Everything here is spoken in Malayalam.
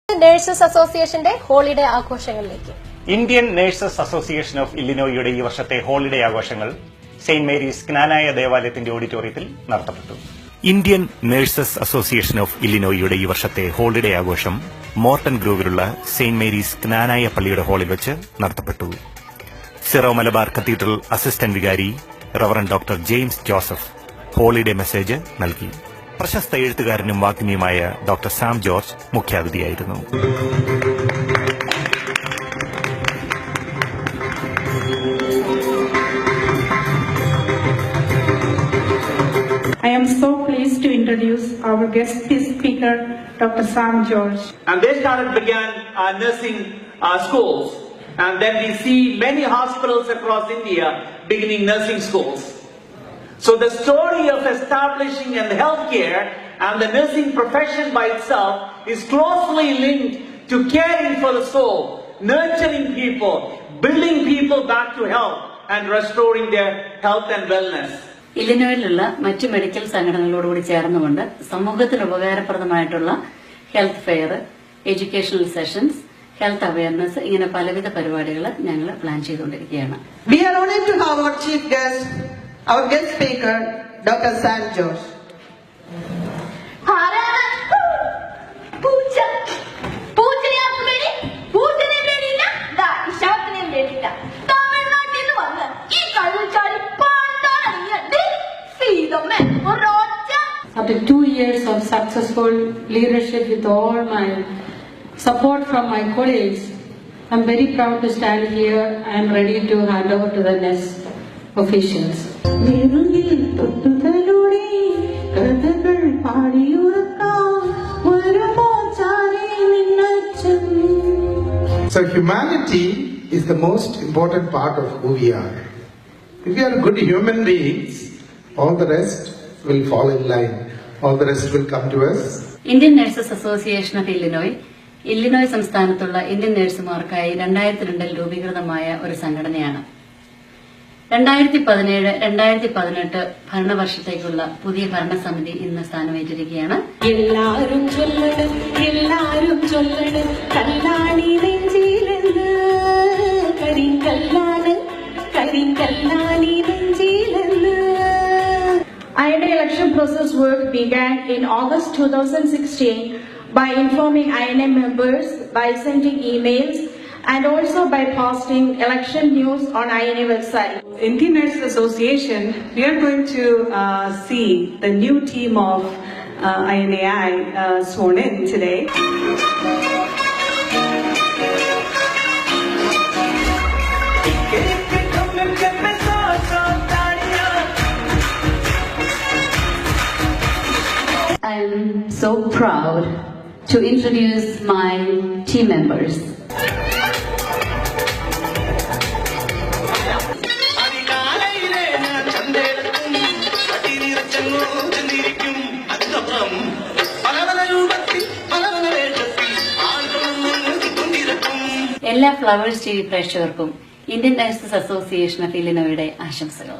നഴ്സസ് അസോസിയേഷന്റെ ഹോളിഡേ ആഘോഷങ്ങളിലേക്ക്. ഇന്ത്യൻ നഴ്സസ് അസോസിയേഷൻ ഓഫ് ഇല്ലിനോയിയുടെ ഈ വർഷത്തെ ഹോളിഡേ ആഘോഷങ്ങൾ സെന്റ് മേരീസ് ജ്ഞാനായ ദേവാലയത്തിന്റെ ഓഡിറ്റോറിയത്തിൽ നടത്തപ്പെട്ടു. ഇന്ത്യൻ നഴ്സസ് അസോസിയേഷൻ ഓഫ് ഇല്ലിനോയിയുടെ ഈ വർഷത്തെ ഹോളിഡേ ആഘോഷം മോർട്ടൺ ഗ്രൂവിലുള്ള സെന്റ് മേരീസ് ജ്ഞാനായ പള്ളിയുടെ ഹാളിൽ വെച്ച് നടത്തപ്പെട്ടു. സിറോ മലബാർ കത്തീഡ്രൽ അസിസ്റ്റന്റ് വികാരി reverend doctor James Joseph holiday message നൽകി. പ്രശസ്ത എഴുത്തുകാരനും വാഗ്മിയുമായ ഡോക്ടർ സാം ജോർജ് മുഖ്യാതിഥിയായിരുന്നു. I am so pleased to introduce our guest speaker, Dr. Sam George. And they began nursing schools. And then we see many hospitals across India beginning nursing schools. So the story of establishing and healthcare and the nursing profession by itself is closely linked to caring for the soul, nurturing people, building people back to health and restoring their health and wellness. ഇല്ലിനോയിലുള്ള മറ്റ് മെഡിക്കൽ സംഘടനകളോടുകൂടി ചേർന്നുകൊണ്ട് സമൂഹത്തിന് ഉപകാരപ്രദമായിട്ടുള്ള health fair, educational sessions, health awareness, ഇങ്ങനെ പലവിധ പരിപാടികൾ ഞങ്ങൾ പ്ലാൻ ചെയ്തുകൊണ്ടിരിക്കുകയാണ്. We are honored to have our chief guest, our guest speaker, Dr. Sam George. After 2 years of successful leadership with all my support from my colleagues, I'm very proud to stand here. I'm ready to hand over to the next officials. So humanity is the most important part of who we are. If we are good human beings, all the rest will fall in line. All the rest will come to us. Indian nurses association of Illinois സംസ്ഥാനത്തുള്ള ഇന്ത്യൻ നഴ്സുമാർക്കായി 2002 രൂപീകൃതമായ ഒരു സംഘടനയാണ്. 2017-2018 ഭരണവർഷത്തേക്കുള്ള പുതിയ ഭരണസമിതി ഇന്ന് സ്ഥാനമേറ്റിരിക്കുകയാണ്. എല്ലാരും ചൊല്ലണ് കല്ലാണി നെഞ്ചിലെന്ന്, കരിങ്കല്ലാണി നെഞ്ചിലെന്ന്. INA election process work began in August 2016 by informing INA members, by sending emails, and also by posting election news on INA website. Indian Nurses Association, we are going to see the new team of INAI sworn in today. I am so proud to introduce my team members. എല്ലാ ഫ്ലവേഴ്സ് ടി വി പ്രേക്ഷകർക്കും ഇന്ത്യൻ നഴ്സസ് അസോസിയേഷൻ ഓഫ് ഇല്ലിനോയുടെ ആശംസകൾ.